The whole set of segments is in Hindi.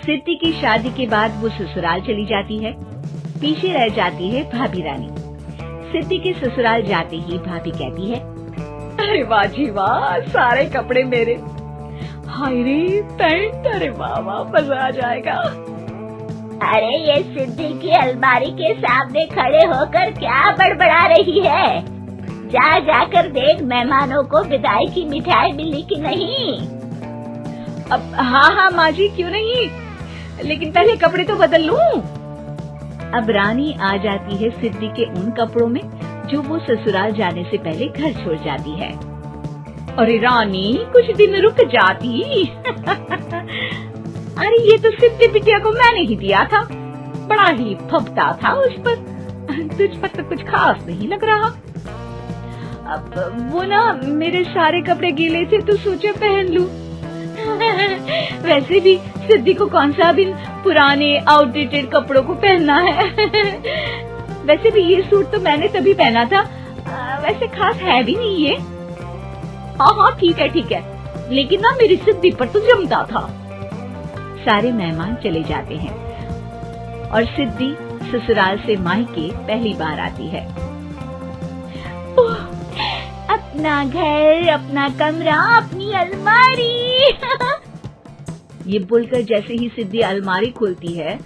सिद्धि की शादी के बाद वो ससुराल चली जाती है। पीछे रह जाती है भाभी रानी। सिद्धि के ससुराल जाते ही भाभी कहती है, अरे वाह जी वाह, सारे कपड़े मेरे। हाय रे पैंट, अरे वाह वाह, मजा आ जाएगा। अरे ये सिद्धि की अलमारी के सामने खड़े होकर क्या बड़बड़ा रही है? जा जाकर देख मेहमानों को विदाई की मिठाई मिली कि नहीं। अब हाँ माँ जी, क्यों नहीं, लेकिन पहले कपड़े तो बदल लूं। अब रानी आ जाती है सिद्धि के उन कपड़ों में जो वो ससुराल जाने से पहले घर छोड़ जाती है। अरे रानी, कुछ दिन रुक जाती। अरे ये तो सिद्धि बिटिया को मैंने ही दिया था, बड़ा ही फबता था उस पर, तुझ पर तो कुछ खास नहीं लग रहा। अब वो ना मेरे सारे कपड़े गीले थे तो सोचे पहन लूं। वैसे भी सिद्धि को कौन सा भी पुराने आउटडेटेड कपड़ों को पहनना है। वैसे भी ये सूट तो मैंने तभी पहना था, वैसे खास है भी नहीं ये। हाँ ठीक है, लेकिन ना मेरी सिद्धि पर तो जमता था। सारे मेहमान चले जाते हैं और सिद्धि ससुराल से मायके पहली बार आती है। अपना घर, अपना कमरा, अपनी अलमारी। ये बोलकर जैसे ही सिद्धि अलमारी खोलती है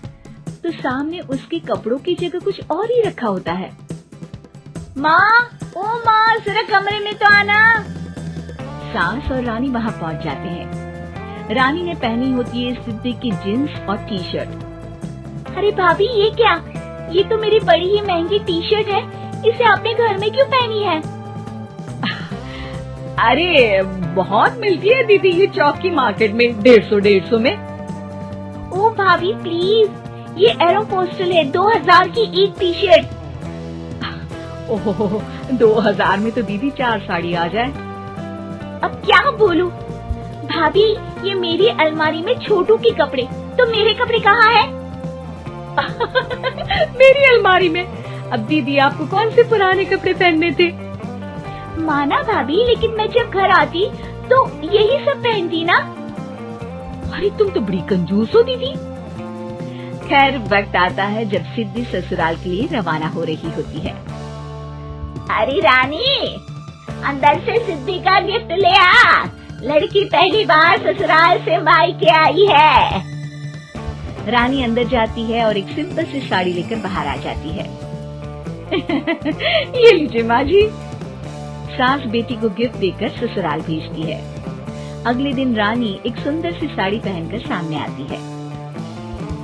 तो सामने उसके कपड़ों की जगह कुछ और ही रखा होता है। माँ, ओ माँ, जरा कमरे में तो आना। सास और रानी वहाँ पहुँच जाते हैं। रानी ने पहनी होती है सिद्धि की जींस और टी शर्ट। अरे भाभी, ये क्या? ये तो मेरी बड़ी ही महंगी टी शर्ट है, इसे आपने घर में क्यों पहनी है? अरे बहुत मिलती है दीदी ये चौक की मार्केट में, 150 में। ओ भाभी प्लीज, ये एरोपोस्टल है, 2000 की एक टी शर्ट। ओहो, 2000 में तो दीदी 4 साड़ी आ जाए। अब क्या बोलूं? भाभी, ये मेरी अलमारी में छोटू के कपड़े, तो मेरे कपड़े कहाँ हैं? मेरी अलमारी में? अब दीदी आपको कौन से पुराने कपड़े पहनने थे? माना भाभी, लेकिन मैं जब घर आती तो यही सब पहनती ना। अरे तुम तो बड़ी कंजूस हो दीदी। खैर, वक्त आता है जब सिद्धि ससुराल के लिए रवाना हो रही होती है। अरे रानी, अंदर से सिद्धि का गिफ्ट ले आ, लड़की पहली बार ससुराल से मायके आई है। रानी अंदर जाती है और एक सिंपल सी साड़ी लेकर बाहर आ जाती है। ये लीजिए माँ जी। सास बेटी को गिफ्ट देकर ससुराल भेजती है। अगले दिन रानी एक सुंदर सी साड़ी पहनकर सामने आती है।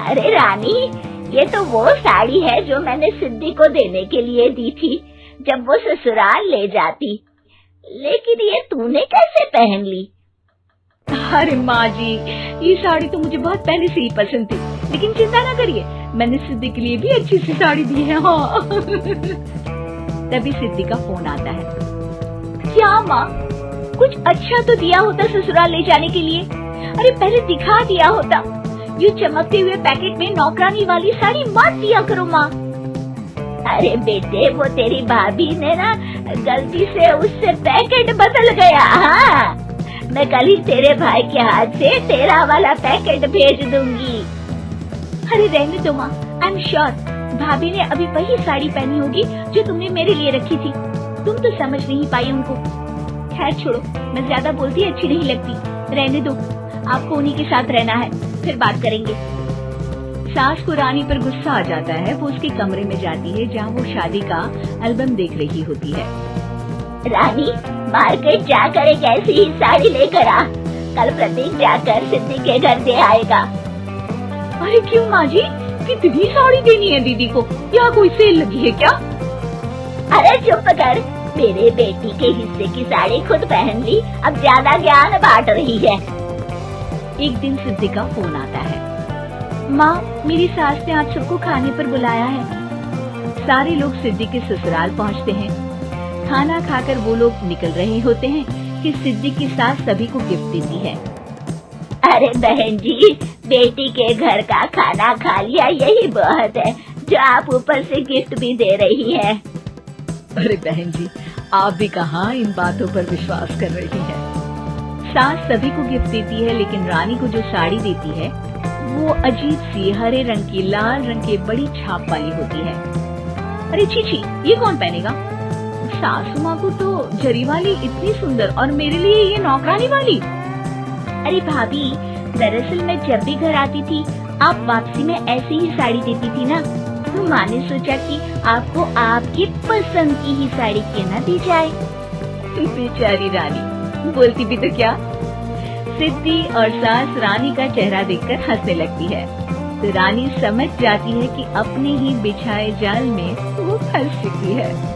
अरे रानी, ये तो वो साड़ी है जो मैंने सिद्धि को देने के लिए दी थी जब वो ससुराल ले जाती, लेकिन ये तूने कैसे पहन ली? अरे माँ जी, ये साड़ी तो मुझे बहुत पहले से ही पसंद थी, लेकिन चिंता ना करिए, मैंने सिद्धि के लिए भी अच्छी सी साड़ी दी है। हाँ। तभी सिद्धि का फोन आता है। क्या माँ, कुछ अच्छा तो दिया होता ससुराल ले जाने के लिए। अरे पहले दिखा दिया होता। ये चमकते हुए पैकेट में नौकरानी वाली साड़ी मत दिया करो माँ। अरे बेटे, वो तेरी भाभी ने ना गलती से उससे पैकेट बदल गया। हाँ, मैं कल ही तेरे भाई के हाथ से तेरा वाला पैकेट भेज दूंगी। अरे रहने दो माँ, आई एम श्योर भाभी ने अभी वही साड़ी पहनी होगी जो तुमने मेरे लिए रखी थी। तुम तो समझ नहीं पाई उनको। खैर छोड़ो, मैं ज्यादा बोलती अच्छी नहीं लगती, रहने दो, आपको उन्हीं के साथ रहना है, फिर बात करेंगे। सास को रानी पर गुस्सा आ जाता है। वो उसके कमरे में जाती है जहाँ वो शादी का एल्बम देख रही होती है। रानी, मार्केट जाकर एक ऐसी ही साड़ी लेकर आ, कल प्रतीक जाकर सिद्धि के घर दे आएगा। अरे क्यों माँ जी, कितनी साड़ी देनी है दीदी को? यहाँ कोई सेल लगी है क्या? अरे चुप कर, मेरे बेटी के हिस्से की साड़ी खुद पहन ली, अब ज्यादा ज्ञान बांट रही है। एक दिन सिद्धि का फोन आता है। माँ, मेरी सास ने आज सबको खाने पर बुलाया है। सारे लोग सिद्धि के ससुराल पहुँचते हैं। खाना खाकर वो लोग निकल रहे होते हैं कि सिद्धि की सास सभी को गिफ्ट देती है। अरे बहन जी, बेटी के घर का खाना खा लिया, यही बहुत है जो आप ऊपर से गिफ्ट भी दे रही है। अरे बहन जी, आप भी कहाँ इन बातों पर विश्वास कर रही हैं। सास सभी को गिफ्ट देती है, लेकिन रानी को जो साड़ी देती है वो अजीब सी हरे रंग की लाल रंग के बड़ी छाप वाली होती है। अरे छी, ये कौन पहनेगा? सासू माँ को तो जरी वाली इतनी सुंदर और मेरे लिए ये नौकरानी वाली। अरे भाभी, दरअसल मैं जब भी घर आती थी आप वापसी में ऐसी ही साड़ी देती थी ना, तो माँ ने सोचा कि आपको आपकी पसंद की ही साड़ी क्यों ना दी जाए। बेचारी रानी, बोलती भी तो क्या। सिद्धि और सास रानी का चेहरा देखकर हंसने लगती है, तो रानी समझ जाती है कि अपने ही बिछाए जाल में वो फंस चुकी है।